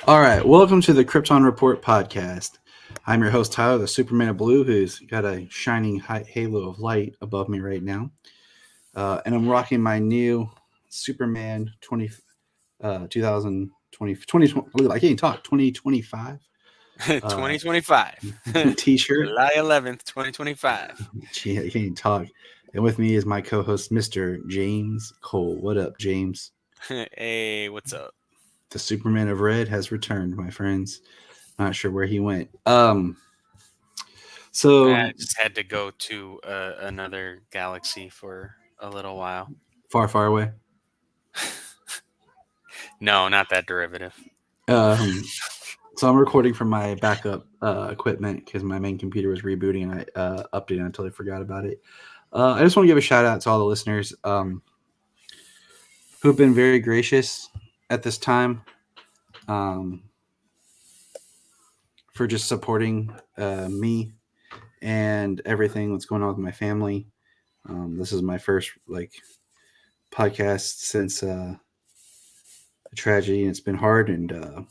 All right, welcome to the Krypton Report podcast. I'm your host Tyler, the Superman of Blue, who's got a shining halo of light above me right now, and I'm rocking my new Superman 2020, I can't even talk 2025 uh, 2025. t-shirt. July 11th, 2025. Gee, I can't even talk. And with me is my co-host, Mr. James Cole. What up, James? Hey, what's up? The Superman of Red has returned, my friends. Not sure where he went. I So just had to go to another galaxy for a little while. far, far away. No, not that derivative. Um, so I'm recording from my backup equipment because my main computer was rebooting and I updated until I forgot about it. I just want to give a shout out to all the listeners who have been very gracious at this time um, for just supporting me and everything that's going on with my family. This is my first podcast since the tragedy, and it's been hard. And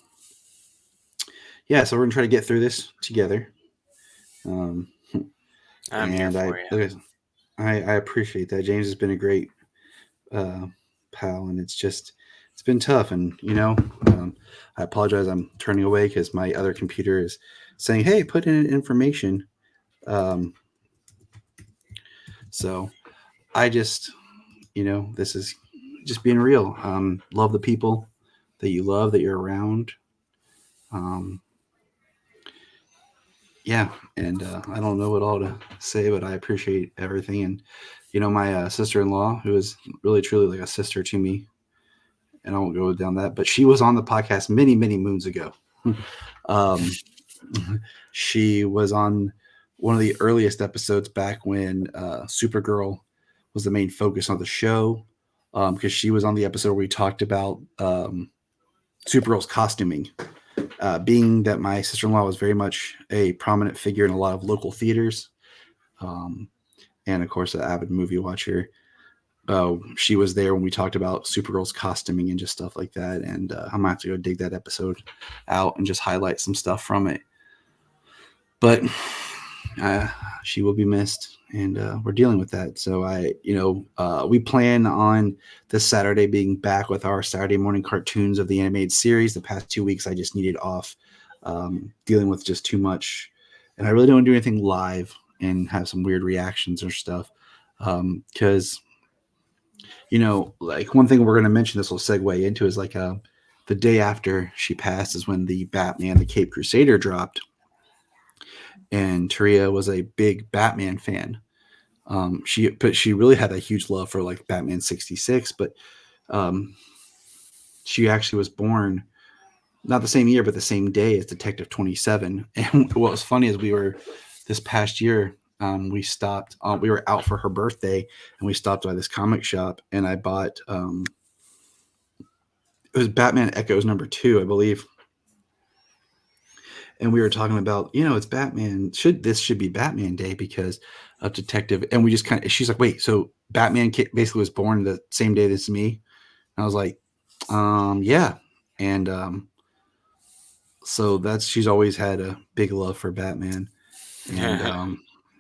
yeah, so we're gonna try to get through this together. Um, I'm here and for you. I appreciate that. James has been a great uh, pal, and it's been tough. And I apologize. I'm turning away because my other computer is saying, "Hey, put in information." Um, so I just, this is just being real. Love the people that you love, that you're around. Um, yeah, and I don't know what all to say, but I appreciate everything. And my sister-in-law, who is really truly like a sister to me, and I won't go down that, but she was on the podcast many, many moons ago. um, she was on one of the earliest episodes back when Supergirl was the main focus on the show, because she was on the episode where we talked about Supergirl's costuming. Being that my sister-in-law was very much a prominent figure in a lot of local theaters, um, and of course an avid movie watcher, she was there when we talked about Supergirl's costuming and just stuff like that. And I'm gonna have to go dig that episode out and just highlight some stuff from it. But uh, she will be missed, and we're dealing with that. So we plan on this Saturday being back with our Saturday morning cartoons of the animated series. The past 2 weeks, I just needed off, dealing with just too much, and I really don't want to do anything live and have some weird reactions or stuff. Because like one thing we're going to mention, this will segue into, is like the day after she passed is when the Batman, the Cape Crusader dropped, and Taria was a big Batman fan. She really had a huge love for like Batman 66, but um, she actually was born not the same year, but the same day as Detective 27. And what was funny is we were this past year. We stopped. We were out for her birthday, and we stopped by this comic shop, and I bought. It was Batman Echoes #2, I believe. And we were talking about, it's Batman. Should be Batman Day because of Detective. And we just kind of. She's like, wait, so Batman basically was born the same day as me. And I was like, yeah. And so she's always had a big love for Batman. And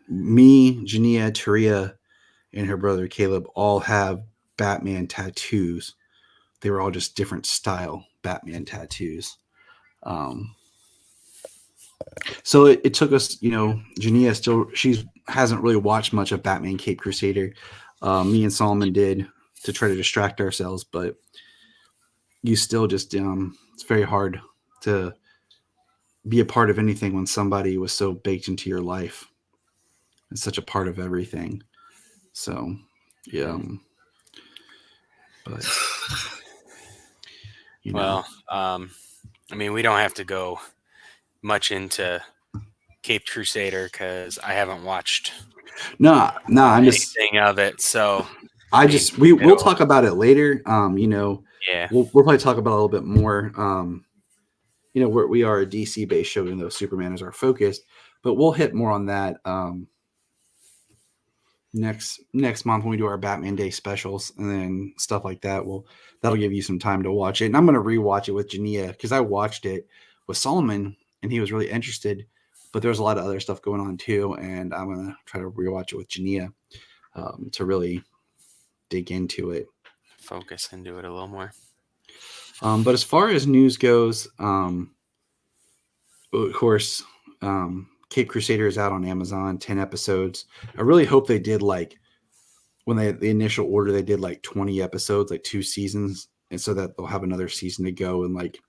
me, Jania, Taria, and her brother Caleb all have Batman tattoos. They were all just different style Batman tattoos. Um, so it took us, Jania she hasn't really watched much of Batman Cape Crusader. Me and Solomon did to try to distract ourselves, but you still just, it's very hard to be a part of anything when somebody was so baked into your life and such a part of everything. So, yeah. But, Well, I mean, we don't have to go much into Cape Crusader because I haven't watched no, I'm just, anything of it. So, we'll talk about it later. Yeah. We'll probably talk about it a little bit more. We are a DC based show, even though Superman is our focus, but we'll hit more on that next month when we do our Batman Day specials and then stuff like that. That'll give you some time to watch it. And I'm gonna rewatch it with Jania because I watched it with Solomon and he was really interested, but there's a lot of other stuff going on too. And I'm gonna try to rewatch it with Jania to really dig into it. Focus into it a little more. But as far as news goes, of course, Cape Crusader is out on Amazon, 10 episodes. I really hope they did like when the initial order, they did like 20 episodes, like 2 seasons, and so that they'll have another season to go in like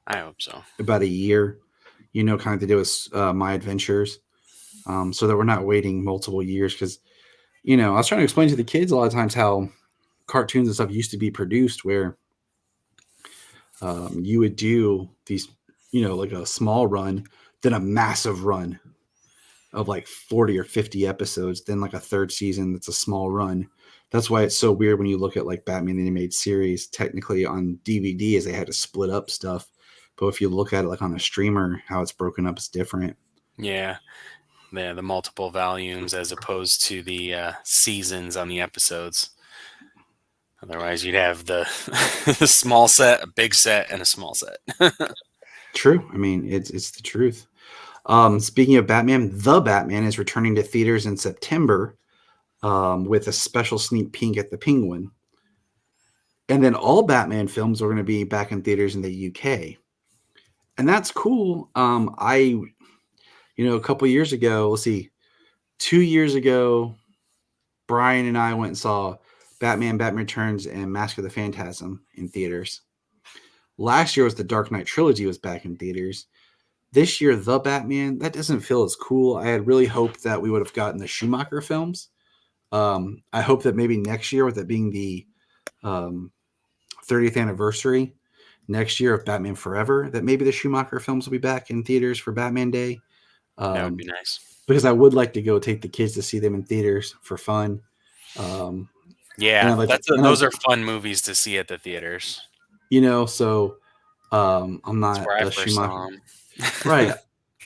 I hope so. about a year, kind of to do with My Adventures, so that we're not waiting multiple years. Because, I was trying to explain to the kids a lot of times how cartoons and stuff used to be produced where you would do these, like a small run, then a massive run of like 40 or 50 episodes, then like a third season that's a small run. That's why it's so weird when you look at like Batman the Animated Series, technically on DVD, is they had to split up stuff. But if you look at it like on a streamer, how it's broken up is different. Yeah. The multiple volumes as opposed to the seasons on the episodes. Otherwise, you'd have the small set, a big set, and a small set. True. I mean, it's the truth. Speaking of Batman, The Batman is returning to theaters in September with a special sneak peek at the Penguin. And then all Batman films are going to be back in theaters in the UK. And that's cool. A couple years ago, let's see, 2 years ago, Brian and I went and saw Batman Returns, and Mask of the Phantasm in theaters. Last year was the Dark Knight trilogy was back in theaters. This year, The Batman, that doesn't feel as cool. I had really hoped that we would have gotten the Schumacher films. I hope that maybe next year, with it being the 30th anniversary next year of Batman Forever, that maybe the Schumacher films will be back in theaters for Batman Day. That would be nice. Because I would like to go take the kids to see them in theaters for fun. Yeah, those are fun movies to see at the theaters. So I'm not a Schumacher. Right.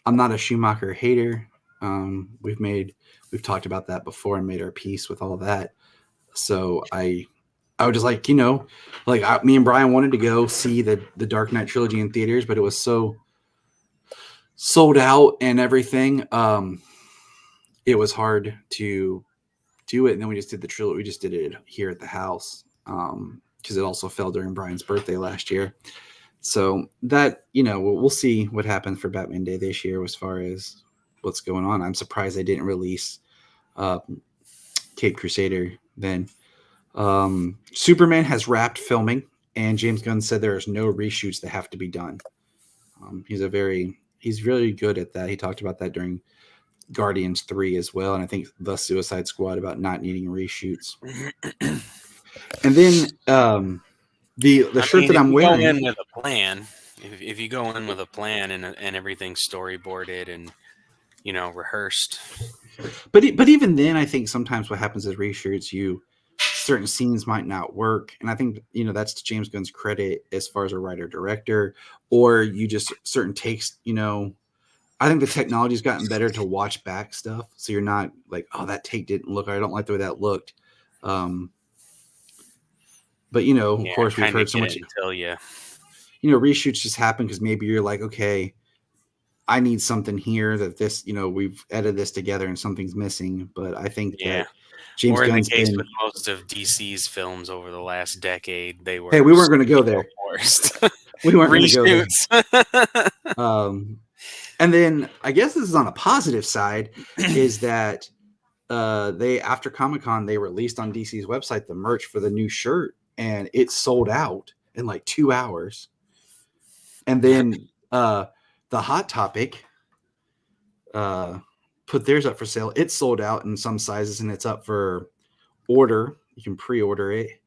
I'm not a Schumacher hater. We've talked about that before and made our peace with all that. So I would just like, me and Brian wanted to go see the Dark Knight trilogy in theaters, but it was so sold out and everything. It was hard to do it. And then we just did the trilogy. We just did it here at the house because it also fell during Brian's birthday last year. So that, we'll see what happens for Batman Day this year as far as what's going on. I'm surprised they didn't release Cape Crusader then. Superman has wrapped filming, and James Gunn said there is no reshoots that have to be done. He's really good at that. He talked about that during Guardians 3 as well, and I think the Suicide Squad about not needing reshoots. And then the shirt that I'm wearing. Go in with a plan. If you go in with a plan and everything's storyboarded and rehearsed. But even then, I think sometimes what happens is reshoots. Certain scenes might not work, and I think that's to James Gunn's credit as far as a writer director, or you just certain takes. I think the technology's gotten better to watch back stuff, so you're not like, oh, that take didn't look. I don't like the way that looked. But of course, we've heard so much. Reshoots just happen because maybe you're like, okay, I need something here that this, we've edited this together and something's missing. But I think that James Gunn's been with most of DC's films over the last decade, they were. Hey, we weren't going to go there. We weren't going to go there. And then I guess this is on a positive side, is that they after Comic-Con they released on DC's website the merch for the new shirt, and it sold out in like 2 hours. And then the Hot Topic put theirs up for sale. It sold out in some sizes, and it's up for order. You can pre-order it,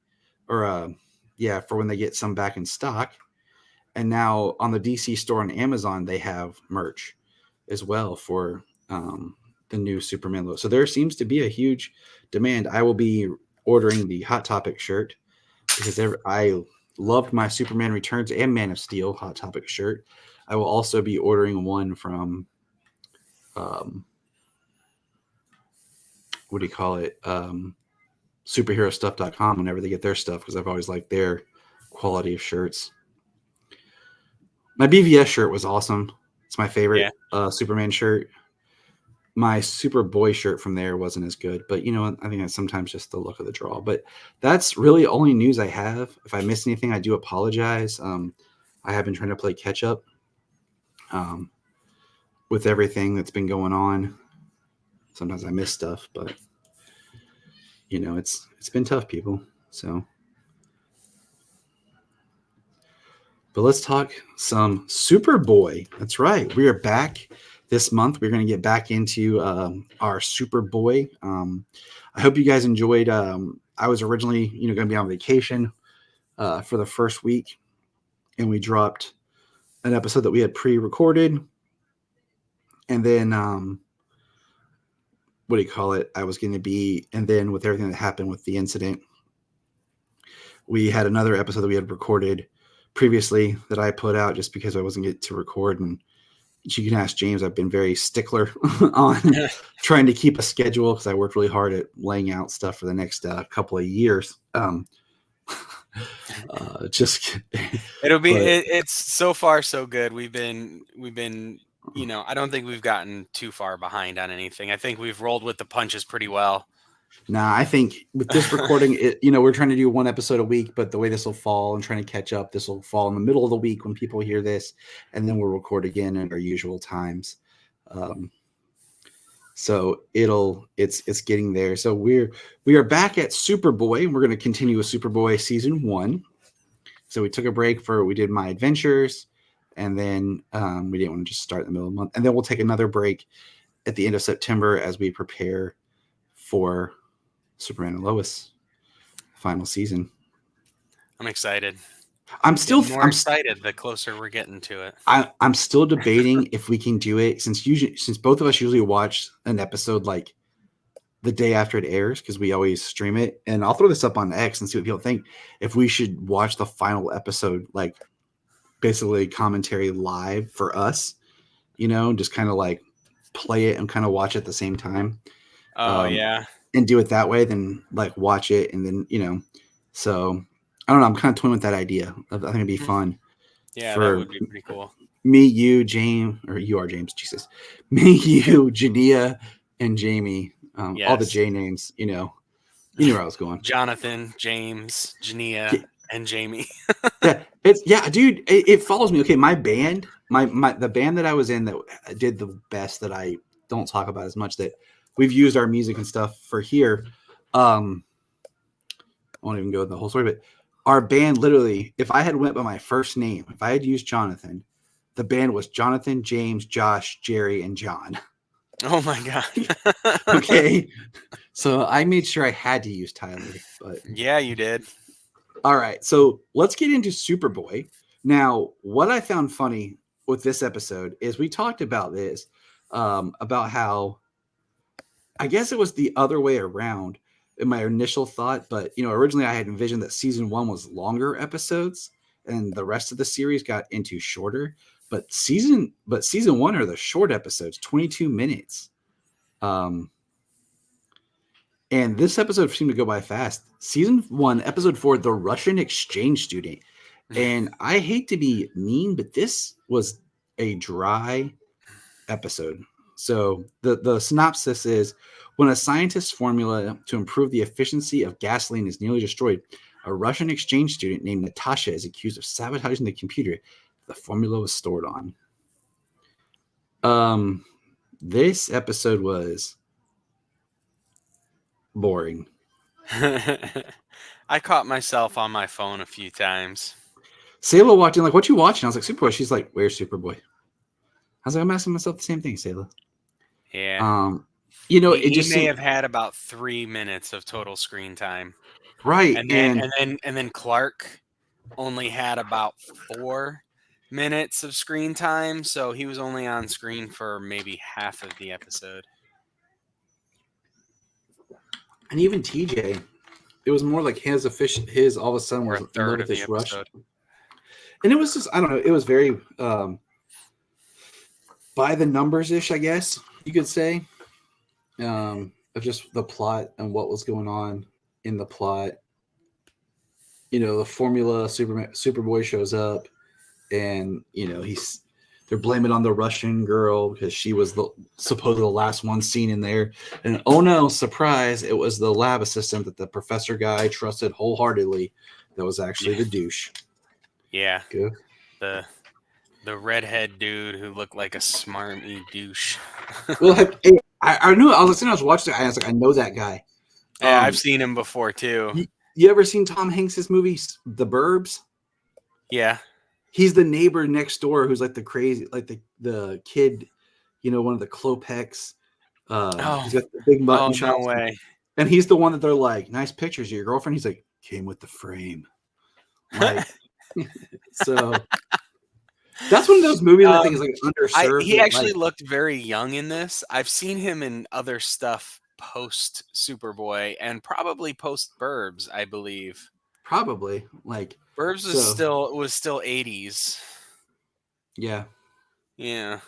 or for when they get some back in stock. And now on the DC store on Amazon, they have merch as well for the new Superman logo. So there seems to be a huge demand. I will be ordering the Hot Topic shirt because I loved my Superman Returns and Man of Steel Hot Topic shirt. I will also be ordering one from what do you call it? Superherostuff.com whenever they get their stuff because I've always liked their quality of shirts. My BVS shirt was awesome. It's my Yeah. favorite Superman shirt. My Superboy shirt from there wasn't as good, but you know what? I think that's sometimes just the look of the draw. But that's really only news I have. If I missed anything, I do apologize. I have been trying to play catch up um, with everything that's been going on. Sometimes I miss stuff, but you know it's been tough, people. So, but let's talk some Superboy. That's right. We are back this month. We're going to get back into our Superboy. I hope you guys enjoyed. I was originally, going to be on vacation for the first week, and we dropped an episode that we had pre-recorded, and then what do you call it? I was going to be, and then with everything that happened with the incident, we had another episode that we had recorded previously that I put out just because I wasn't getting to record. And you can ask James. I've been very stickler on trying to keep a schedule because I worked really hard at laying out stuff for the next couple of years. Just It'll be. but It's so far so good. We've been. I don't think we've gotten too far behind on anything. I think we've rolled with the punches pretty well. Nah, I think with this recording, we're trying to do one episode a week, but the way this will fall and trying to catch up, this will fall in the middle of the week when people hear this, and then we'll record again at our usual times. So it's getting there. So we are back at Superboy. We're going to continue with Superboy season 1. So we took a break we did My Adventures, and then we didn't want to just start in the middle of the month, and then we'll take another break at the end of September as we prepare for Superman and Lois final season. I'm excited. I'm still more excited the closer we're getting to it. I'm still debating if we can do it since both of us usually watch an episode like the day after it airs because we always stream it. And I'll throw this up on X and see what people think. If we should watch the final episode, like basically commentary live for us, just kind of like play it and kind of watch it at the same time. Oh yeah. And do it that way, then like watch it and then, so I don't know. I'm kind of toying with that idea. I think it'd be fun. Yeah, that would be pretty cool. Me, you, James, or you are James, Jesus. Me, you, Jania, and Jamie. Yes. All the J names, you knew where I was going. Jonathan, James, Jania, and Jamie. Dude, it follows me. Okay, my band, the band that I was in that did the best that I don't talk about as much that we've used our music and stuff for here. I won't even go with the whole story, but our band literally, if I had went by my first name, if I had used Jonathan, the band was Jonathan, James, Josh, Jerry, and John. Oh my God. Okay. So I made sure I had to use Tyler, but yeah, you did. All right. So let's get into Superboy. Now, what I found funny with this episode is we talked about this, about how I guess it was the other way around in my initial thought, but originally I had envisioned that season 1 was longer episodes and the rest of the series got into shorter. But season 1 are the short episodes, 22 minutes. And this episode seemed to go by fast. Season 1, episode 4, The Russian Exchange Student. And I hate to be mean, but this was a dry episode. So the synopsis is, when a scientist's formula to improve the efficiency of gasoline is nearly destroyed, a Russian exchange student named Natasha is accused of sabotaging the computer the formula was stored on. This episode was boring. I caught myself on my phone a few times. Sayla walked in like, "What you watching?" I was like, "Superboy." She's like, "Where's Superboy?" I was like, "I'm asking myself the same thing, Sayla." Yeah. He just may have had about 3 minutes of total screen time. Right. And then Clark only had about 4 minutes of screen time, so he was only on screen for maybe half of the episode. And even TJ, it was more like his all of a sudden was a third of this the rush. episode. And it was just, I don't know, it was very by the numbers ish, I guess you could say. of just the plot and what was going on in the plot. The formula Superboy shows up, and they're blaming on the Russian girl because she was supposedly the last one seen in there. And oh no, surprise! It was the lab assistant that the professor guy trusted wholeheartedly. That was actually the douche. Yeah. Good. The redhead dude who looked like a smarmy douche. Well, I knew. I was watching it. I was like, I know that guy. Yeah, I've seen him before too. You ever seen Tom Hanks's movie, The Burbs? Yeah. He's the neighbor next door who's like the crazy, like the kid, one of the Klopex. He's got the big mutton chops. No way. And he's the one that they're like, nice pictures of your girlfriend. He's like, came with the frame. Like, so that's one of those movies I think is like underserved. He actually looked very young in this. I've seen him in other stuff post Superboy and probably post Burbs, I believe. Probably like Burbs was still 80s. Yeah. Yeah.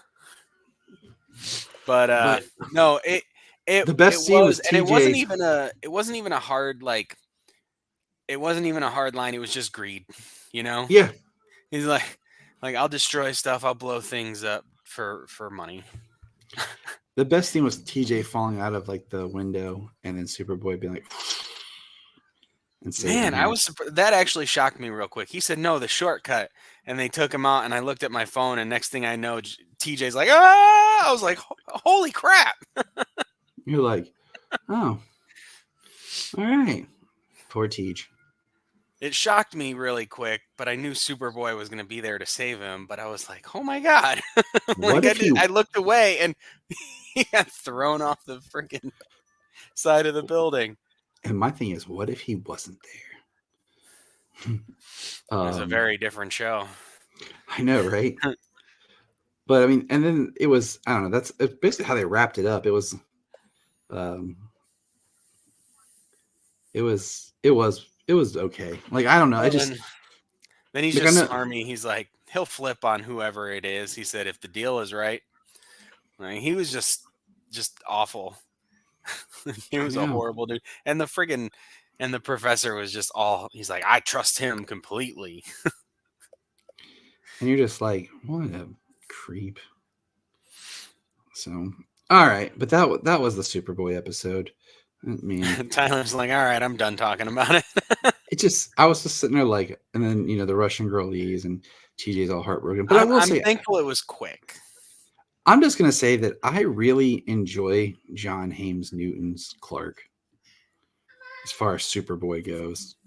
But no, the best scene was TJ. And it wasn't even a hard line. It was just greed, Yeah. He's like I'll destroy stuff, I'll blow things up for money. The best thing was TJ falling out of like the window and then Superboy being like, and man, that actually shocked me real quick. He said, no, the shortcut. And they took him out, and I looked at my phone, and next thing I know, TJ's like, ah! I was like, holy crap. You're like, oh, all right. Poor TJ. It shocked me really quick, but I knew Superboy was going to be there to save him. But I was like, oh my God. I looked away, and he got thrown off the freaking side of the building. And my thing is, what if he wasn't there? It was a very different show. I know, right? But I mean, and then it was, I don't know, that's basically how they wrapped it up. It was okay. Like, I don't know. Then he's just smarmy. He's like, he'll flip on whoever it is. He said, if the deal is right. Like, he was just awful. He was a horrible dude. And the professor was just he's like, I trust him completely. And you're just like, what a creep. So, all right. But that was the Superboy episode. Man. Tyler's like, all right, I'm done talking about it. I was just sitting there like, and then, the Russian girl leaves and TJ's all heartbroken. But I'm thankful it was quick. I'm just going to say that I really enjoy John Hames Newton's Clark as far as Superboy goes.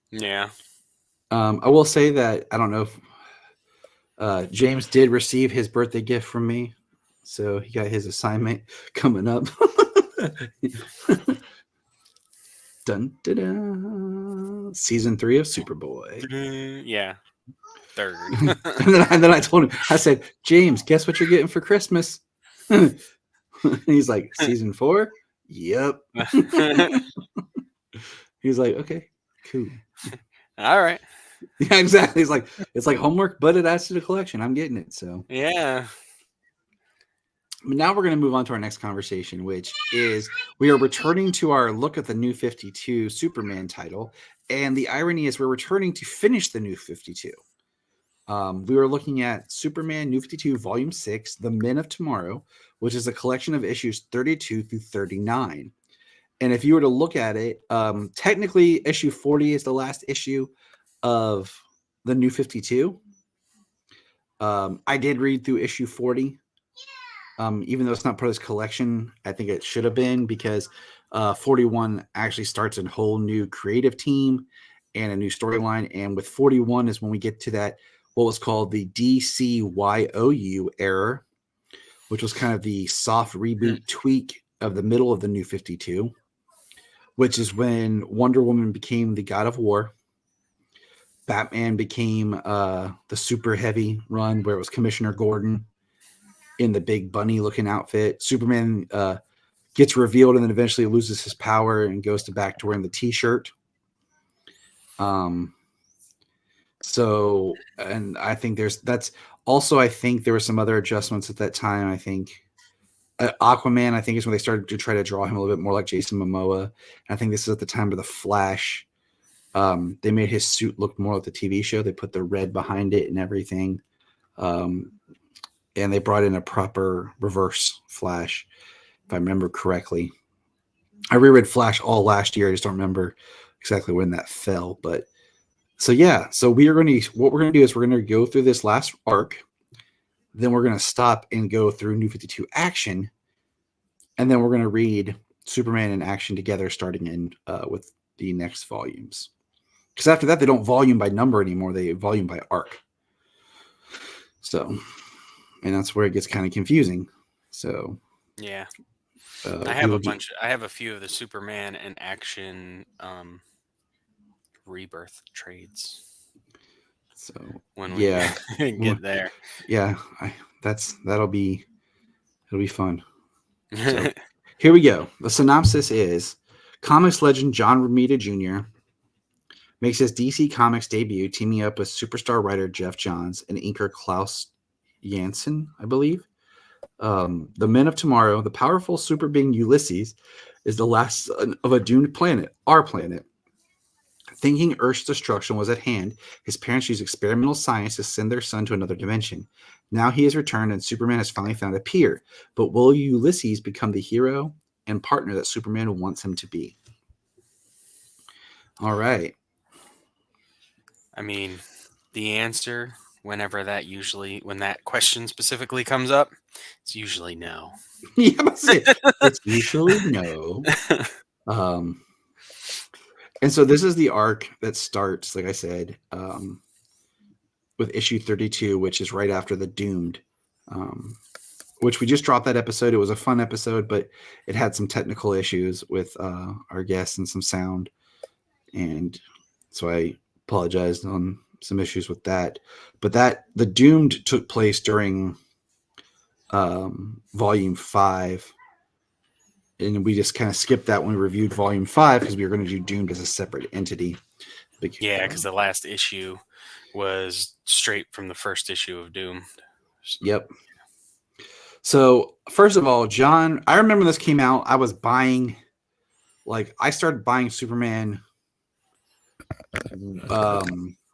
Yeah. I will say that I don't know if James did receive his birthday gift from me. So he got his assignment coming up. Dun, dun, dun. Season 3 of Superboy. Yeah. 3rd. and then I told him, I said, James, guess what you're getting for Christmas? He's like, season 4? Yep. He's like, okay, cool. All right. Yeah, exactly. It's like homework, but it adds to the collection. I'm getting it. So yeah. But now we're going to move on to our next conversation, which is we are returning to our look at the New 52 Superman title. And the irony is we're returning to finish the New 52. We were looking at Superman New 52 Volume 6, The Men of Tomorrow, which is a collection of issues 32 through 39. And if you were to look at it, technically issue 40 is the last issue of the New 52. I did read through issue 40. Even though it's not part of this collection, I think it should have been, because 41 actually starts a whole new creative team and a new storyline. And with 41 is when we get to that, what was called the DCYOU era, which was kind of the soft reboot tweak of the middle of the New 52, which is when Wonder Woman became the God of War. Batman became the super heavy run where it was Commissioner Gordon in the big bunny looking outfit. Superman gets revealed and then eventually loses his power and goes back to wearing the t-shirt. So, and I think I think there were some other adjustments at that time. I think Aquaman, I think, is when they started to try to draw him a little bit more like Jason Momoa. And I think this is at the time of the Flash. They made his suit look more like the TV show. They put the red behind it and everything. And they brought in a proper reverse Flash, if I remember correctly. I reread Flash all last year. I just don't remember exactly when that fell. But so yeah, so what we're going to do is we're going to go through this last arc. Then we're going to stop and go through New 52 action. And then we're going to read Superman in action together, starting in with the next volumes. Because after that, they don't volume by number anymore. They volume by arc. So, and that's where it gets kind of confusing. So, Yeah. uh, I we have will a do, bunch. I have a few of the Superman and Action Rebirth trades so when we yeah, get there. yeah, it'll be fun. So here we go. The synopsis is: comics legend John Romita Jr. makes his DC Comics debut, teaming up with superstar writer Jeff Johns and inker Klaus Janson, I believe. The Men of Tomorrow, the powerful super being Ulysses, is the last son of a doomed planet, our planet. Thinking Earth's destruction was at hand, his parents used experimental science to send their son to another dimension. Now he has returned and Superman has finally found a peer. But will Ulysses become the hero and partner that Superman wants him to be? All right. I mean, the answer, when that question specifically comes up, it's usually no. Yeah, it's usually no. Um, and so this is the arc that starts, like I said, with issue 32, which is right after the Doomed, which we just dropped that episode. It was a fun episode, but it had some technical issues with our guests and some sound. And so I apologized on some issues with that. But the Doomed took place during volume 5. And we just kind of skipped that when we reviewed volume 5 because we were going to do Doomed as a separate entity. Yeah, because the last issue was straight from the first issue of Doom. Yep. So first of all, John, I remember this came out. I was buying, I started buying Superman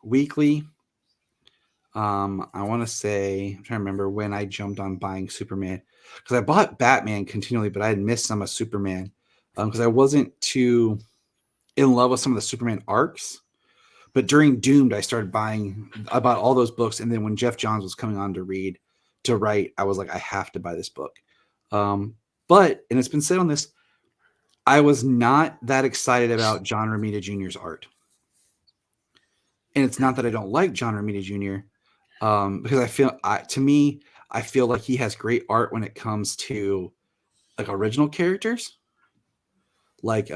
weekly. I want to say, I'm trying to remember when I jumped on buying Superman because I bought Batman continually, but I had missed some of Superman because I wasn't too in love with some of the Superman arcs. But during Doomed, I bought all those books. And then when Jeff Johns was coming on to write, I was like, I have to buy this book. But, and it's been said on this, I was not that excited about John Romita Jr.'s art. And it's not that I don't like John Romita Jr., because I feel like he has great art when it comes to like original characters, like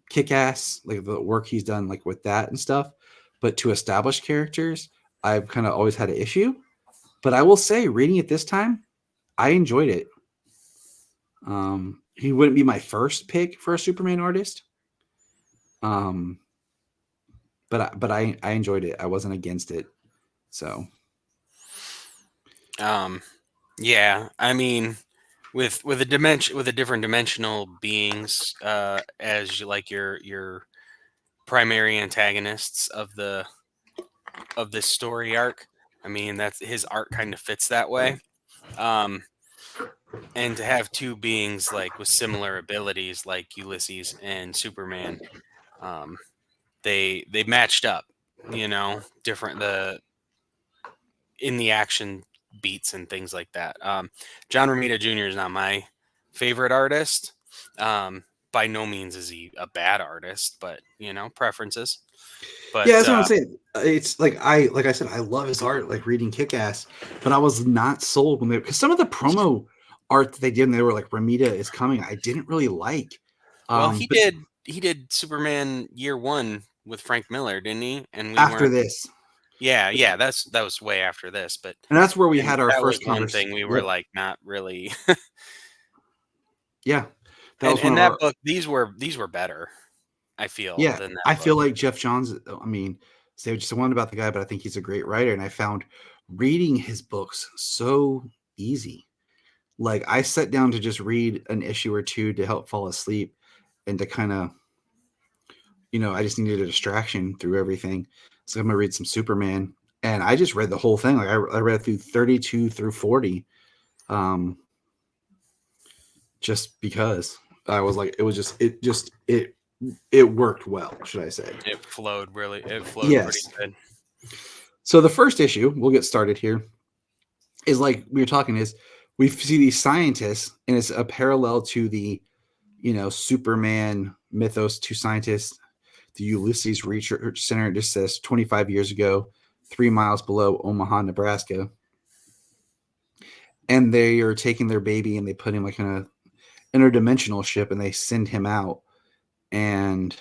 Kick-Ass, like the work he's done like with that and stuff. But to establish characters, I've kind of always had an issue. But I will say, reading it this time, I enjoyed it. He wouldn't be my first pick for a Superman artist. But I enjoyed it. I wasn't against it. So yeah, I mean, with a different dimensional beings as your primary antagonists of this story arc. I mean, that's his art kind of fits that way. And to have two beings like with similar abilities like Ulysses and Superman, they matched up, different in the action beats and things like that. John Romita Jr. is not my favorite artist. By no means is he a bad artist, but preferences. But yeah, that's what I'm saying. It's like I said, I love his art, like reading Kick-Ass, but I was not sold when because some of the promo art that they did, and they were like Ramita is coming. I didn't really like. well, he But did Superman Year One with Frank Miller, didn't he? And we after weren't. this, Yeah, that was way after this, but and that's where we and had our that was first one conversation. thing we were like not really. Yeah, that was one and of that our. book, these were better, I feel, Yeah, than that I book. feel like Jeff Johns. I mean, say just one about the guy, but I think he's a great writer, and I found reading his books so easy. Like I sat down to just read an issue or two to help fall asleep and to kind of, I just needed a distraction through everything. So I'm gonna read some Superman, and I just read the whole thing. Like I read through 32 through 40, um, just because I was like, it worked well, should I say? It flowed really. It flowed pretty Yes. good. So the first issue, we'll get started here, is like we were talking is we see these scientists, and it's a parallel to the Superman mythos. Two scientists, the Ulysses Research Center, just says 25 years ago, 3 miles below Omaha, Nebraska, and they are taking their baby and they put him like in a interdimensional ship and they send him out, and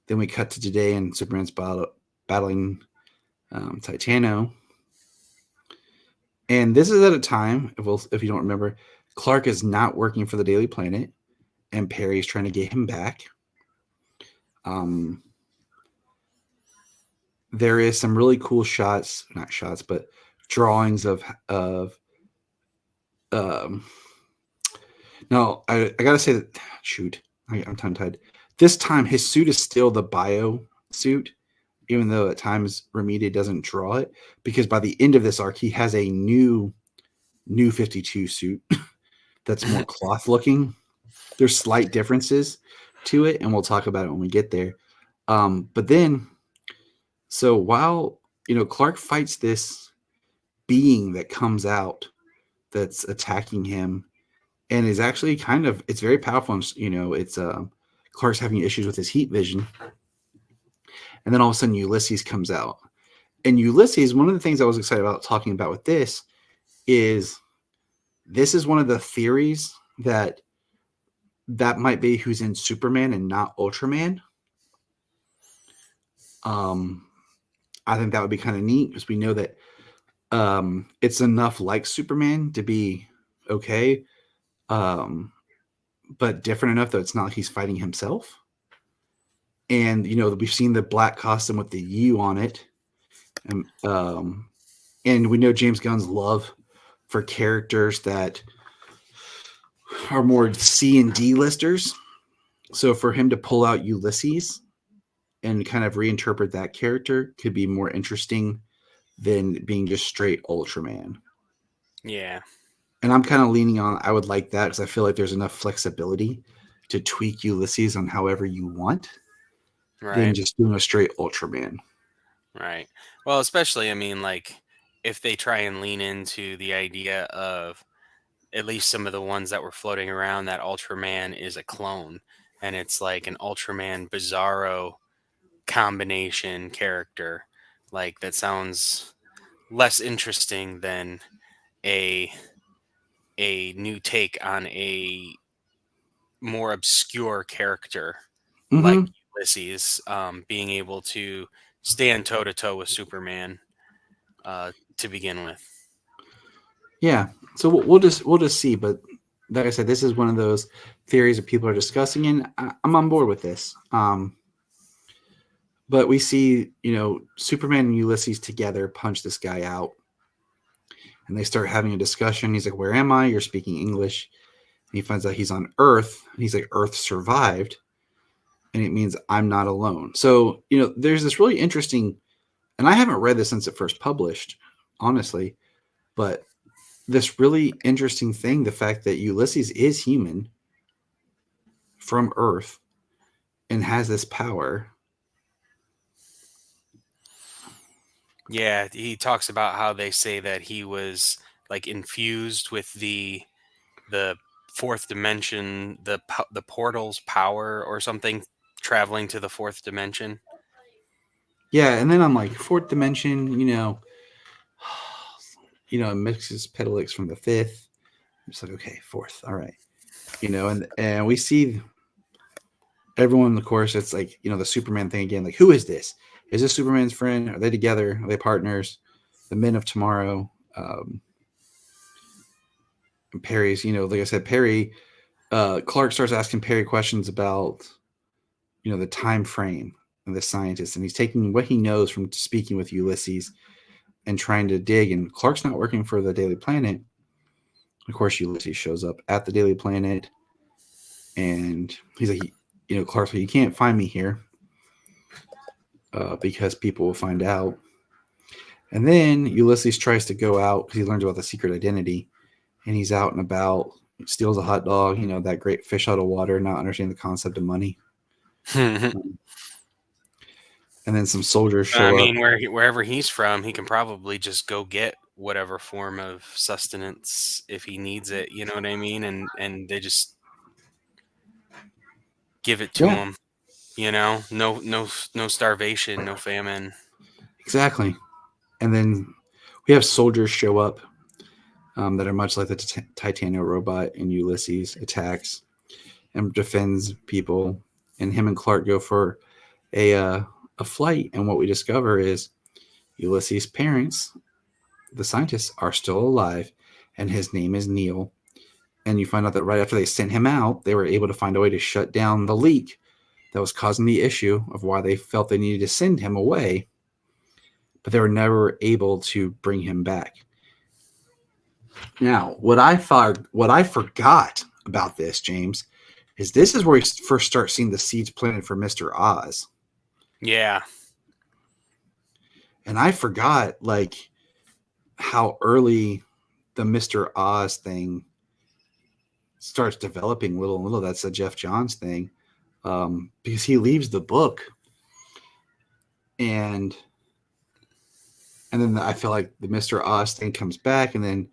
then we cut to today and Superman's battling Titano. And this is at a time, if you don't remember, Clark is not working for the Daily Planet, and Perry's trying to get him back. There is some really cool not shots, but drawings of no, I gotta say that, shoot, I'm tongue tied. This time his suit is still the bio suit, even though at times Ramita doesn't draw it, because by the end of this arc he has a new 52 suit that's more cloth looking. There's slight differences to it, and we'll talk about it when we get there. But then, so while Clark fights this being that comes out that's attacking him, and is actually it's very powerful. It's Clark's having issues with his heat vision, and then all of a sudden Ulysses comes out. And Ulysses, one of the things I was excited about talking about with this is one of the theories that might be who's in Superman and not Ultraman. I think that would be kind of neat because we know that it's enough like Superman to be okay, but different enough that it's not like he's fighting himself. And we've seen the black costume with the U on it, and we know James Gunn's love for characters that are more C and D listers. So for him to pull out Ulysses and kind of reinterpret that character could be more interesting than being just straight Ultraman. Yeah. And I'm kind of leaning on, I would like that because I feel like there's enough flexibility to tweak Ulysses on however you want than just doing a straight Ultraman. Right. Well, especially, I mean, like, if they try and lean into the idea of at least some of the ones that were floating around, that Ultraman is a clone, and it's like an Ultraman Bizarro combination character, like, that sounds less interesting than a new take on a more obscure character like Ulysses, being able to stand toe to toe with Superman to begin with. Yeah, so we'll just see. But like I said, this is one of those theories that people are discussing, and I'm on board with this. But we see, Superman and Ulysses together punch this guy out, and they start having a discussion. He's like, "Where am I?" You're speaking English. And he finds out he's on Earth. And he's like, "Earth survived," and it means I'm not alone. So there's this really interesting, and I haven't read this since it first published, honestly, but this really interesting thing, the fact that Ulysses is human from Earth and has this power. Yeah, he talks about how they say that he was like infused with the fourth dimension, the portal's power or something, traveling to the fourth dimension. Yeah, and then I'm like, fourth dimension, it mixes Pedalix from the fifth. I'm just like, okay, fourth, all right, and we see everyone, of course, it's like the Superman thing again. Like, who is this? Is this Superman's friend? Are they together? Are they partners? The Men of Tomorrow. And Perry's, like I said, Perry. Clark starts asking Perry questions about, the time frame of the scientist, and he's taking what he knows from speaking with Ulysses and trying to dig. And Clark's not working for the Daily Planet. Of course, Ulysses shows up at the Daily Planet, and he's like, Clark's like, you can't find me here because people will find out. And then Ulysses tries to go out because he learns about the secret identity, and he's out and about, steals a hot dog, that great fish out of water, not understanding the concept of money. Um, and then some soldiers show I up. mean, wherever he's from, he can probably just go get whatever form of sustenance if he needs it. You know what I mean? And they just give it to Yeah, him. No starvation, no famine. exactly. And then we have soldiers show up that are much like the Titano robot, and Ulysses attacks and defends people. And him and Clark go for a flight. And what we discover is Ulysses' parents, the scientists, are still alive, and his name is Neil. And you find out that right after they sent him out, they were able to find a way to shut down the leak that was causing the issue of why they felt they needed to send him away, but they were never able to bring him back. Now, what I forgot about this, James, is this is where we first start seeing the seeds planted for Mr. Oz. Yeah. And I forgot how early the Mr. Oz thing starts developing little and little. That's a Jeff Johns thing. Because he leaves the book, and then I feel like the Mr. Oz thing comes back and then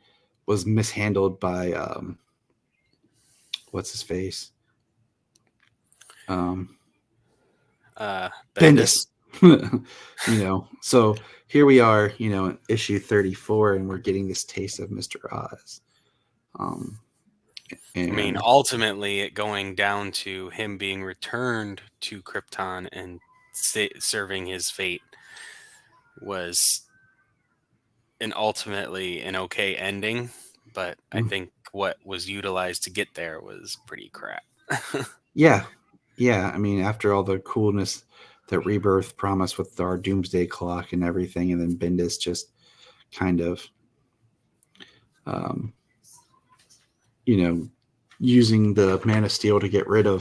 was mishandled by what's his face? Bendis. So here we are, in issue 34, and we're getting this taste of Mr. Oz. I mean, ultimately, it going down to him being returned to Krypton and serving his fate was ultimately an okay ending, but I think what was utilized to get there was pretty crap. Yeah. I mean, after all the coolness that Rebirth promised with our Doomsday Clock and everything, and then Bendis just kind of, using the Man of Steel to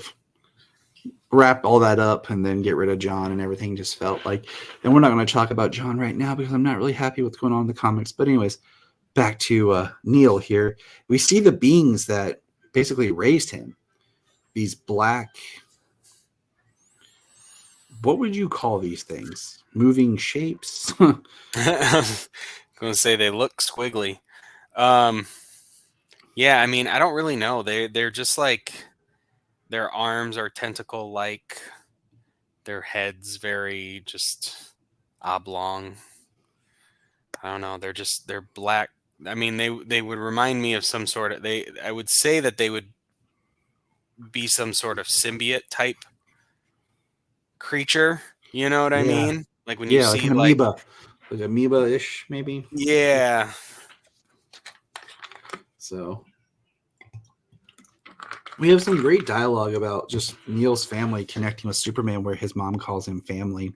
wrap all that up and then get rid of John, and everything just felt like, and we're not going to talk about John right now because I'm not really happy with what's going on in the comics. But anyways, back to Neil here. We see the beings that basically raised him. These black, what would you call these things? Moving shapes? I'm going to say they look squiggly. Yeah, I mean, I don't really know. They're just like, their arms are tentacle-like. Their heads very just oblong. I don't know. They're black. I mean, they would remind me of some sort of, I would say that they would be some sort of symbiote type creature. You know what I mean? Like when you like see an amoeba. Like amoeba-ish, maybe? Yeah. So we have some great dialogue about just Neil's family connecting with Superman, where his mom calls him family,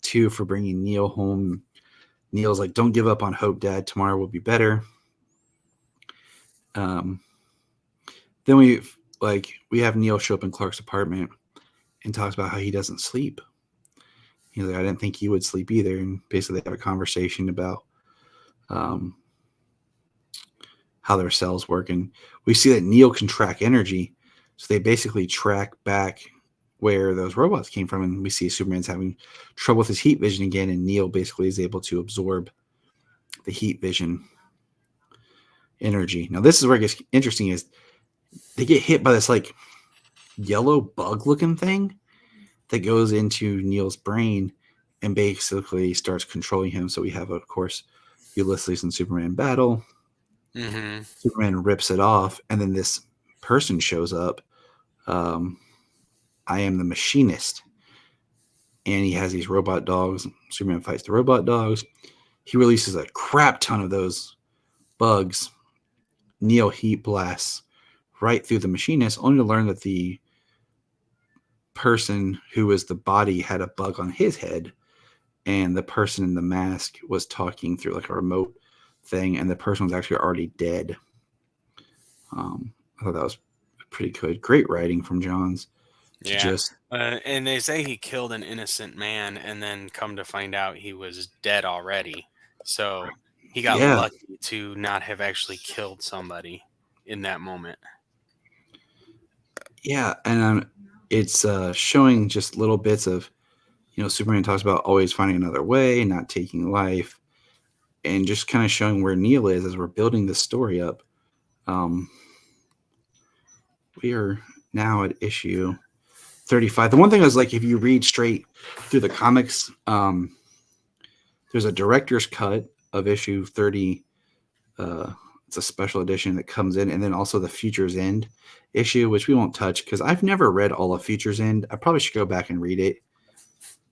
too, for bringing Neil home. Neil's like, don't give up on hope, Dad. Tomorrow will be better. Then we have Neil show up in Clark's apartment and talks about how he doesn't sleep. He's like, I didn't think you would sleep either. And basically they have a conversation about how their cells work. And we see that Neil can track energy. So they basically track back where those robots came from. And we see Superman's having trouble with his heat vision again. And Neil basically is able to absorb the heat vision energy. Now, this is where it gets interesting, is they get hit by this yellow bug looking thing that goes into Neil's brain and basically starts controlling him. So we have, of course, Ulysses and Superman battle. Mm-hmm. Superman rips it off, and then this person shows up. I am the machinist. And he has these robot dogs. Superman fights the robot dogs. He releases a crap ton of those bugs. Neil heat blasts right through the machinist, only to learn that the person who was the body had a bug on his head, and the person in the mask was talking through a remote thing, and the person was actually already dead. I thought that was pretty good. Great writing from Johns to Yeah. just And they say he killed an innocent man and then come to find out he was dead already. So he got yeah, lucky to not have actually killed somebody in that moment. yeah, and it's showing just little bits of Superman talks about always finding another way, not taking life, and just kind of showing where Neil is as we're building this story up. Um, we are now at issue 35. The one thing is, like, if you read straight through the comics, there's a director's cut of issue 30. It's a special edition that comes in, and then also the Future's End issue, which we won't touch because I've never read all of Future's End. I probably should go back and read it.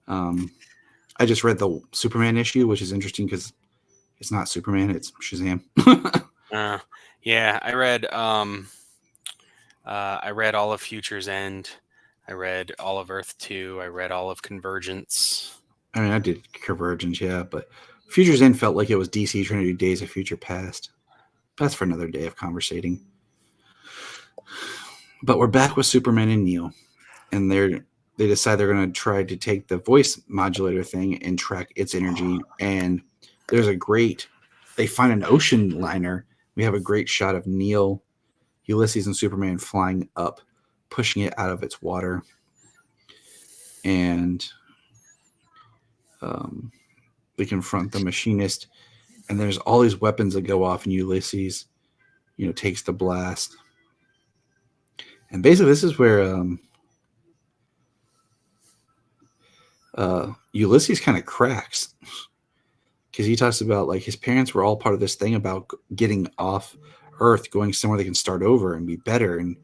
I just read the Superman issue, which is interesting because it's not Superman, it's Shazam. Uh, yeah, I read all of Future's End. I read all of Earth 2. I read all of Convergence. I mean, I did Convergence, yeah, but Future's End felt like it was DC trying to do Days of Future Past. That's for another day of conversating. But we're back with Superman and Neil, and they decide they're going to try to take the voice modulator thing and track its energy. And there's they find an ocean liner. We have a great shot of Neil, Ulysses, and Superman flying up, pushing it out of its water. And they confront the machinist, and there's all these weapons that go off, and Ulysses, takes the blast. And basically, this is where Ulysses kind of cracks because he talks about like his parents were all part of this thing about getting off Earth, going somewhere they can start over and be better, and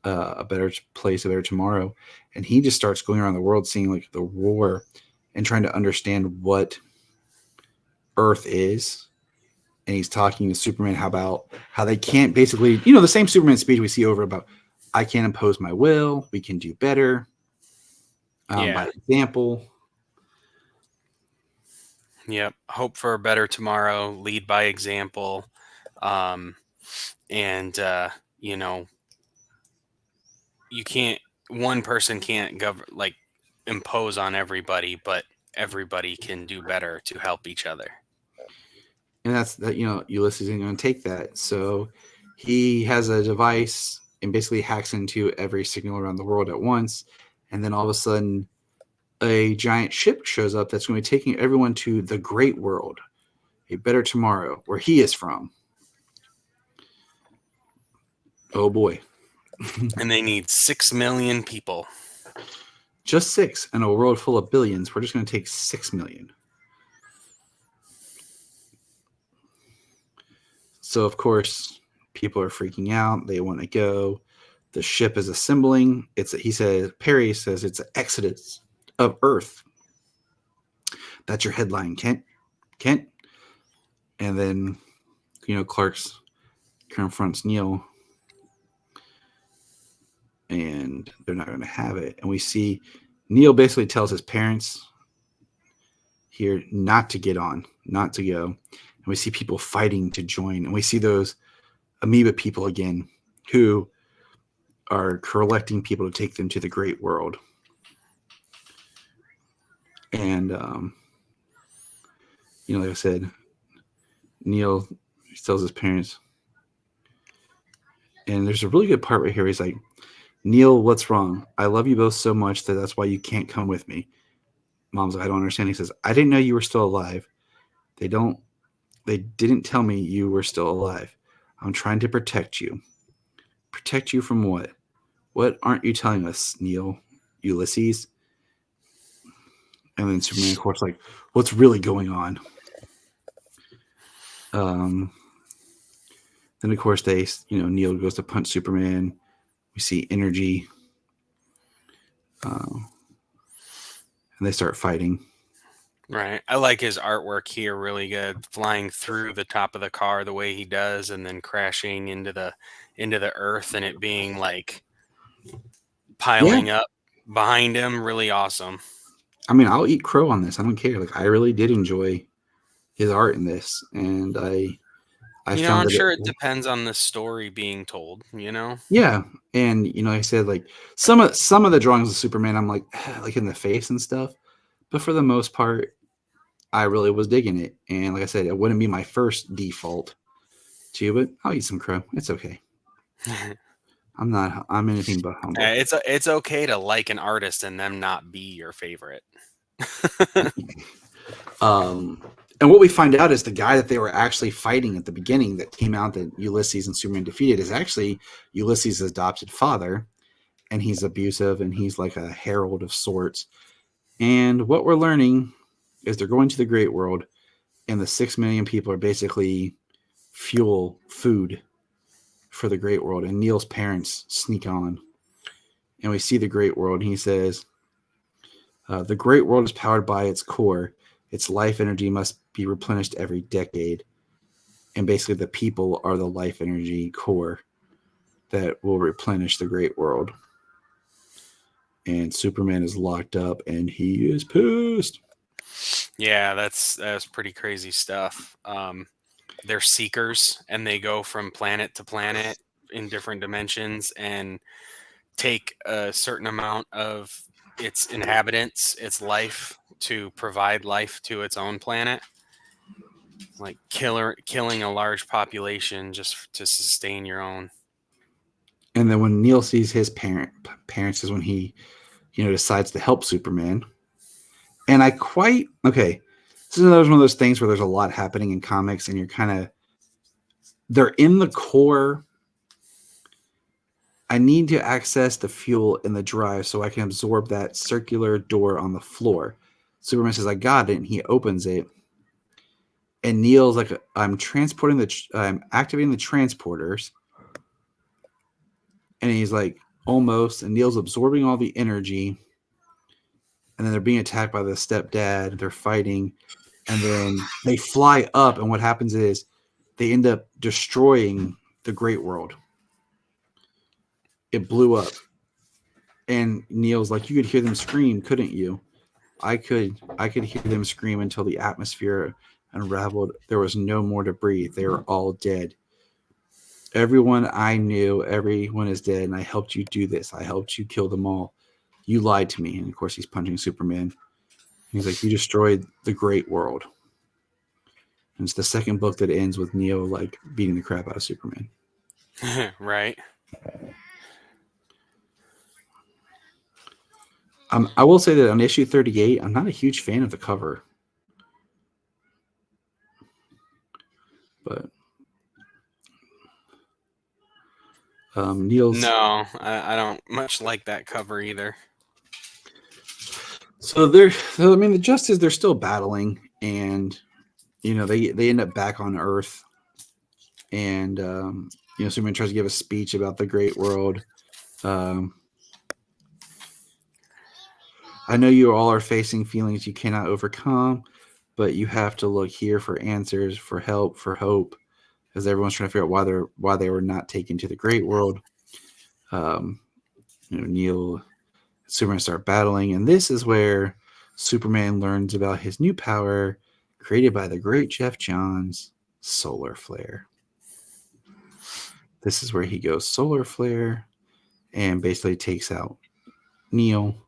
a better place, a better tomorrow. And he just starts going around the world, seeing like the war and trying to understand what Earth is. And he's talking to Superman about how they can't basically, the same Superman speech we see over about, I can't impose my will. We can do better by example. Yep. Hope for a better tomorrow. Lead by example. And you can't. One person can't impose on everybody, but everybody can do better to help each other. And that's that. Ulysses isn't going to take that, so he has a device and basically hacks into every signal around the world at once. And then all of a sudden, a giant ship shows up that's going to be taking everyone to the great world, a better tomorrow, where he is from. Oh boy. And they need 6 million people. Just 6 in a world full of billions. We're just going to take 6 million. So, of course, people are freaking out. They want to go. The ship is assembling. Perry says it's an exodus of Earth. That's your headline, Kent. And then, Clark's confronts Neil, and they're not going to have it. And we see Neil basically tells his parents here not to get on, not to go. And we see people fighting to join. And we see those amoeba people again who are collecting people to take them to the great world. And, like I said, Neil tells his parents. And there's a really good part right here. He's like, Neil, what's wrong? I love you both so much that's why you can't come with me. Mom's like, I don't understand. He says, I didn't know you were still alive. They didn't tell me you were still alive. I'm trying to protect you. Protect you from what? What aren't you telling us, Neil? Ulysses? And then Superman, of course, like, what's really going on? Then, of course, Neil goes to punch Superman. We see energy. And they start fighting. Right. I like his artwork here really good. Flying through the top of the car the way he does and then crashing into the earth and it being like piling up behind him. Really awesome. I mean, I'll eat crow on this. I don't care. Like, I really did enjoy his art in this. And I I You know, found I'm that sure it depends on the story being told, you know? yeah, and like I said, like some of the drawings of Superman, I'm like like in the face and stuff, but for the most part, I really was digging it. And like I said, it wouldn't be my first default to, but I'll eat some crow. It's okay. I'm anything but humble. It's okay to like an artist and them not be your favorite. Um, and what we find out is the guy that they were actually fighting at the beginning that came out that Ulysses and Superman defeated is actually Ulysses' adopted father, and he's abusive and he's like a herald of sorts. And what we're learning is they're going to the Great World, and the 6 million people are basically food for the Great World. And Neil's parents sneak on, and we see the Great World, and he says, the Great World is powered by its core. Its life energy must be replenished every decade. And basically, the people are the life energy core that will replenish the Great World. And Superman is locked up, and he is pissed. Yeah, that's pretty crazy stuff. They're seekers, and they go from planet to planet in different dimensions and take a certain amount of its inhabitants, its life, to provide life to its own planet. Like killing a large population just to sustain your own. And then when Neil sees his parents is when he, decides to help Superman. And okay. This is another one of those things where there's a lot happening in comics, and they're in the core. I need to access the fuel in the drive so I can absorb that circular door on the floor. Superman says, "I got it," and he opens it. And Neil's like, "I'm I'm activating the transporters," and he's like, "Almost." And Neil's absorbing all the energy, and then they're being attacked by the stepdad. They're fighting, and then they fly up, and what happens is they end up destroying the Great World. It blew up, and Neil's like, "You could hear them scream, couldn't you?" I could hear them scream until the atmosphere unraveled. There was no more to breathe. They were all dead. Everyone I knew, everyone is dead, and I helped you do this. I helped you kill them all. You lied to me. And of course, he's punching Superman. He's like, "You destroyed the great world." And it's the second book that ends with Neo like beating the crap out of Superman. Right. I will say that on issue 38, I'm not a huge fan of the cover. But Neil's. No, I don't much like that cover either. So I mean, the Justice, they're still battling, and they end up back on Earth, and Superman tries to give a speech about the great world. I know you all are facing feelings you cannot overcome, but you have to look here for answers, for help, for hope, because everyone's trying to figure out why they were not taken to the great world. Neil and Superman start battling, and this is where Superman learns about his new power created by the great Jeff Johns, solar flare. This is where he goes solar flare and basically takes out Neil,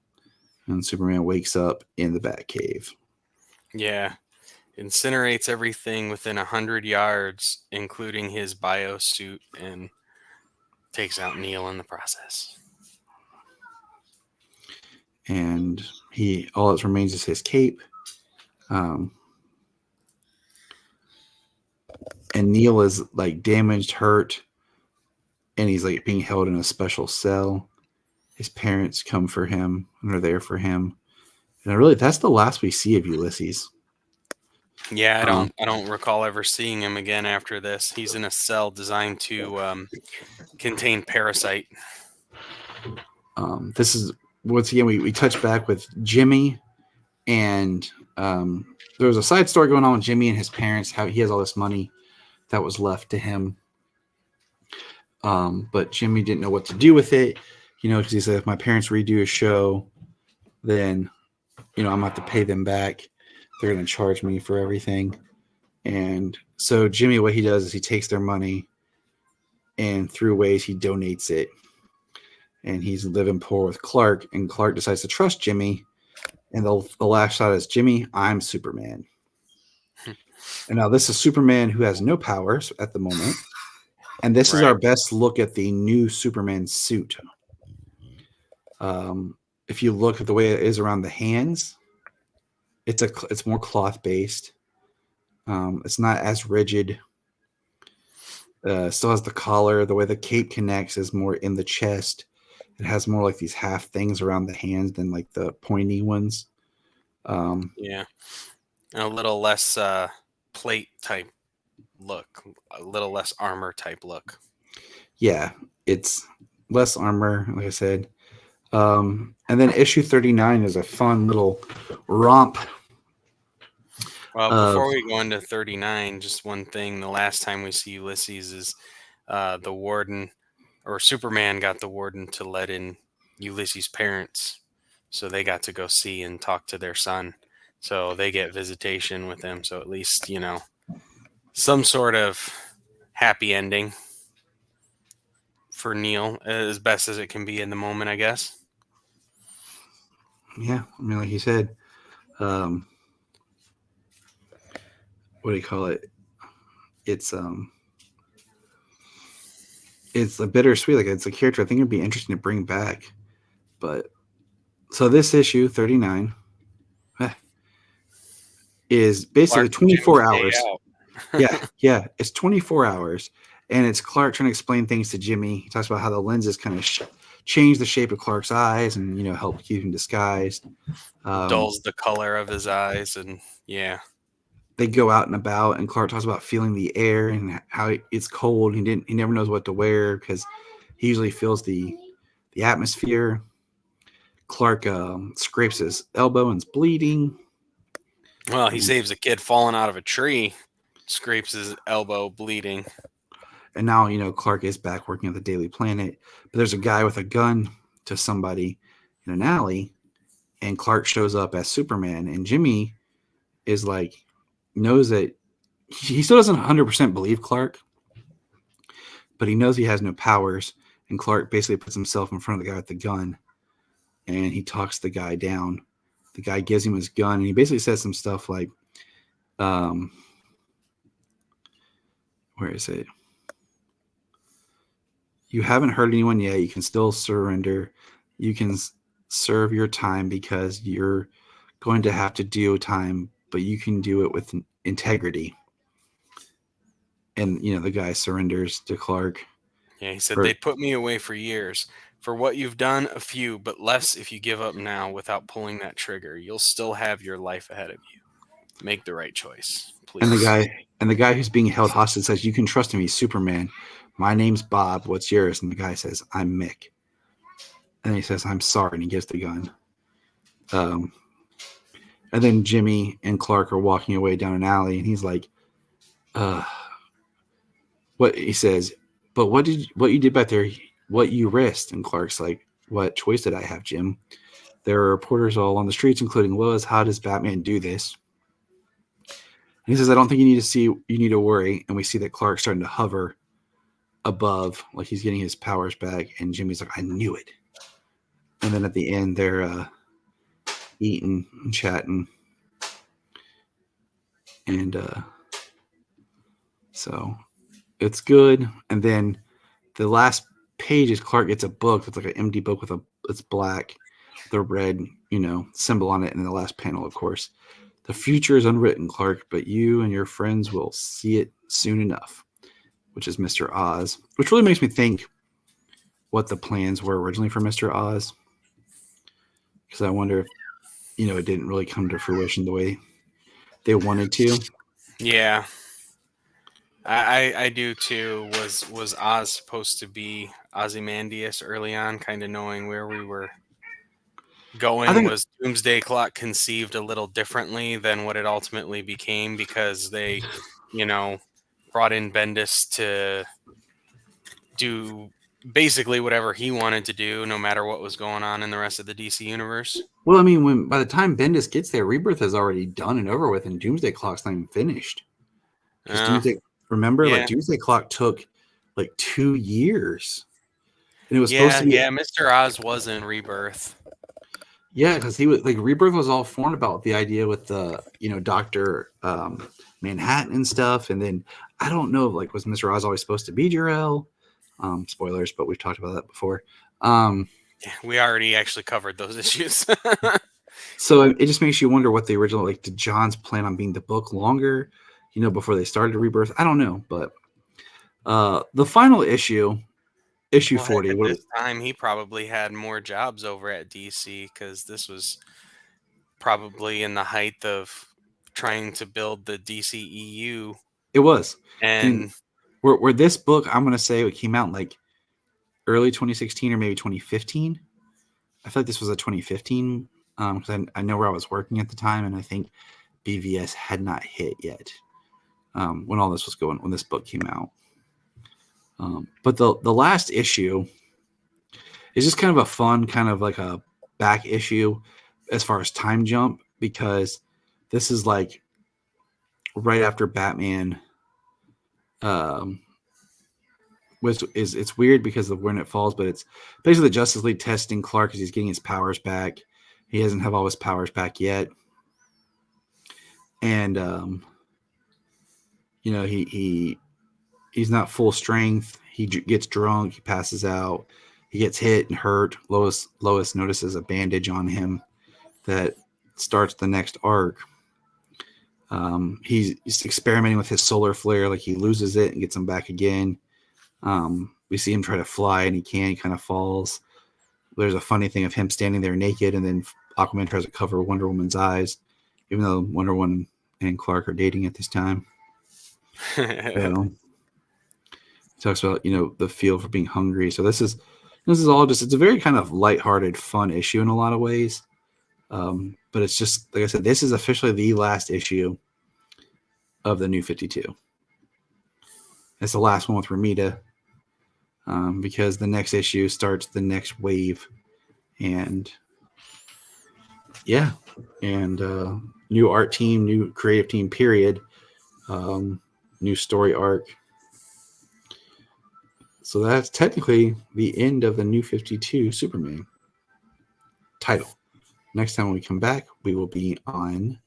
and Superman wakes up in the Batcave. Yeah. Incinerates everything within 100 yards, including his biosuit, and takes out Neil in the process. And all that remains is his cape. And Neil is like damaged, hurt, and he's like being held in a special cell. His parents come for him and are there for him. And that's the last we see of Ulysses. Yeah, I don't recall ever seeing him again after this. He's in a cell designed to contain Parasite. This is once again we touch back with Jimmy, and there was a side story going on with Jimmy and his parents. How he has all this money that was left to him, but Jimmy didn't know what to do with it. Because he said, if my parents redo a show, then I'm gonna have to pay them back. They're gonna charge me for everything. And so Jimmy, what he does is he takes their money and through ways he donates it. And he's living poor with Clark, and Clark decides to trust Jimmy. And the last shot is Jimmy, I'm Superman. And now this is Superman who has no powers at the moment. And this is Right. our best look at the new Superman suit. If you look at the way it is around the hands, it's more cloth based. It's not as rigid. Still has the collar. The way the cape connects is more in the chest. It has more like these half things around the hands than like the pointy ones. Yeah. And a little less plate type look, a little less armor type look. Yeah, it's less armor, like I said. And then issue 39 is a fun little romp. Well, before we go into 39, just one thing. The last time we see Ulysses is the warden, or Superman got the warden to let in Ulysses' parents. So they got to go see and talk to their son. So they get visitation with him. So at least, some sort of happy ending for Neil, as best as it can be in the moment, I guess. Yeah, I mean, like you said, what do you call it? It's it's a bittersweet. Like it's a character I think it'd be interesting to bring back. But so this issue 39 is basically Clark and 24 Jimmy's day hours. out. Yeah, it's 24 hours, and it's Clark trying to explain things to Jimmy. He talks about how the lenses kind of change the shape of Clark's eyes and help keep him disguised. Dulls the color of his eyes, and yeah. They go out and about, and Clark talks about feeling the air and how it's cold. He never knows what to wear because he usually feels the atmosphere. Clark scrapes his elbow and it's bleeding. Well, he saves a kid falling out of a tree, scrapes his elbow, bleeding. And now, Clark is back working at the Daily Planet. But there's a guy with a gun to somebody in an alley, and Clark shows up as Superman. And Jimmy is like, knows that he still doesn't 100% believe Clark, but he knows he has no powers. And Clark basically puts himself in front of the guy with the gun, and he talks the guy down. The guy gives him his gun, and he basically says some stuff like, where is it? You haven't hurt anyone yet. You can still surrender. You can serve your time because you're going to have to do time, but you can do it with integrity. And, the guy surrenders to Clark. Yeah, he said, they put me away for years. For what you've done, a few, but less if you give up now without pulling that trigger. You'll still have your life ahead of you. Make the right choice, please. And the guy who's being held hostage says, you can trust me, Superman. My name's Bob. What's yours? And the guy says, I'm Mick. And he says, I'm sorry. And he gives the gun. And then Jimmy and Clark are walking away down an alley, and he's like, what he says, but what you did back there, what you risked? And Clark's like, what choice did I have, Jim? There are reporters all on the streets, including Lois. How does Batman do this? And he says, I don't think you need to worry. And we see that Clark's starting to hover above, like he's getting his powers back. And Jimmy's like, I knew it. And then at the end, they're eating and chatting. And so it's good. And then the last page is Clark gets a book. It's like an empty book it's black, the red, symbol on it. And the last panel, of course, the future is unwritten, Clark, but you and your friends will see it soon enough, which is Mr. Oz, which really makes me think what the plans were originally for Mr. Oz. Because I wonder if, it didn't really come to fruition the way they wanted to. Yeah. I do too. Was Oz supposed to be Ozymandias early on, kind of knowing where we were going? Was Doomsday Clock conceived a little differently than what it ultimately became because they, brought in Bendis to do basically whatever he wanted to do, no matter what was going on in the rest of the DC universe? Well, I mean, by the time Bendis gets there, Rebirth is already done and over with, and Doomsday Clock's not even finished. Because Doomsday, remember, like Yeah. Doomsday Clock took like 2 years, and it was supposed Yeah, to be. yeah. Mr. Oz was in Rebirth. Yeah, because he was like Rebirth was all formed about the idea with the Doctor Manhattan and stuff, and then I don't know, like, was Mr. Oz always supposed to be Jor-El? Spoilers, but we've talked about that before. Yeah, we already actually covered those issues. So it just makes you wonder what the original, like, did John's plan on being the book longer, before they started Rebirth? I don't know, but the final issue Well, heck, 40. at What? this time, he probably had more jobs over at DC because this was probably in the height of trying to build the DCEU. It was, and And where this book, I'm gonna say it came out in like early 2016 or maybe 2015. I feel like this was a 2015 because I know where I was working at the time, and I think BVS had not hit yet when all this was when this book came out. But the last issue is just kind of a fun, kind of like a back issue as far as time jump, because this is like right after Batman. Which is, it's weird because of when it falls, but it's basically the Justice League testing Clark because he's getting his powers back. He doesn't have all his powers back yet, and he's not full strength. He gets drunk. He passes out. He gets hit and hurt. Lois notices a bandage on him that starts the next arc. He's experimenting with his solar flare. Like, he loses it and gets him back again. We see him try to fly and he can't. He kind of falls. There's a funny thing of him standing there naked, and then Aquaman tries to cover Wonder Woman's eyes, even though Wonder Woman and Clark are dating at this time. So he talks about the feel for being hungry. So this is all just, it's a very kind of lighthearted, fun issue in a lot of ways. But it's just, like I said, this is officially the last issue of the New 52. It's the last one with Ramita, because the next issue starts the next wave, and new art team, new creative team, period. New story arc. So that's technically the end of the New 52 Superman title. Next time we come back, we will be on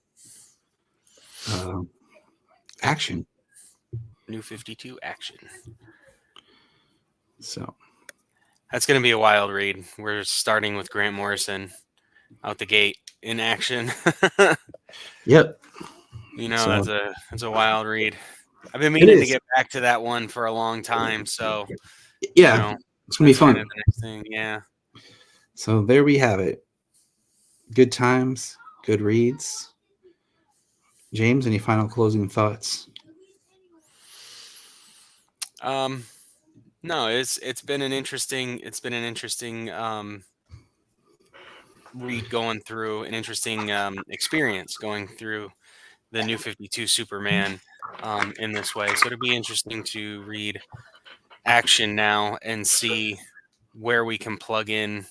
Action. New 52 Action. So That's going to be a wild read. We're starting with Grant Morrison out the gate in Action. yep. That's a wild read. I've been meaning to get back to that one for a long time. So, yeah, it's going to be fun. Kind of the next thing. Yeah. So there we have it. Good times, good reads. James, any final closing thoughts? No, it's been an interesting read going through, an interesting experience going through the New 52 Superman in this way. So it'll be interesting to read Action now and see where we can plug in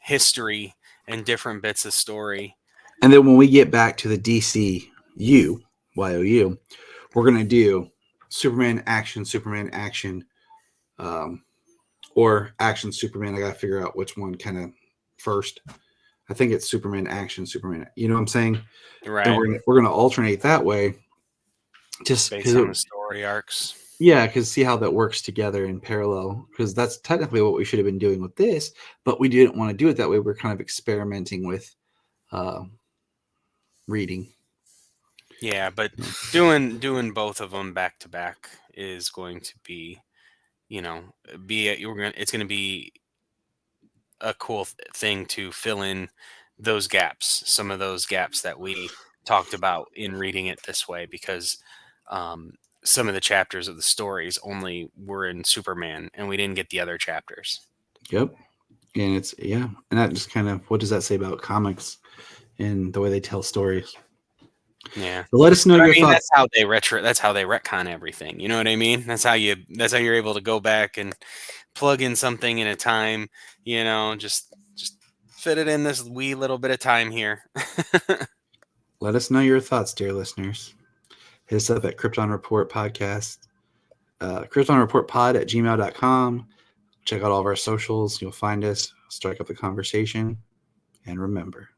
history and different bits of story. And then when we get back to the DCU, YOU, we're going to do Superman Action, or Action Superman. I got to figure out which one kind of first. I think it's Superman Action, Superman. You know what I'm saying? Right. And we're gonna alternate that way, just based on the story arcs. Yeah, because see how that works together in parallel. Because that's technically what we should have been doing with this, but we didn't want to do it that way. We're kind of experimenting with reading. Yeah, but doing both of them back to back is going to be, it's going to be a cool thing to fill in those gaps, some of those gaps that we talked about in reading it this way, because some of the chapters of the stories only were in Superman and we didn't get the other chapters. Yep. And and that just kind of, what does that say about comics and the way they tell stories? Yeah. So let us know your thoughts. That's how they retcon everything. You know what I mean? That's how you're able to go back and plug in something in a time, just fit it in this wee little bit of time here. Let us know your thoughts, dear listeners. Hit us up at Krypton Report Podcast, Krypton Report Pod at gmail.com. Check out all of our socials. You'll find us. Strike up the conversation. And remember,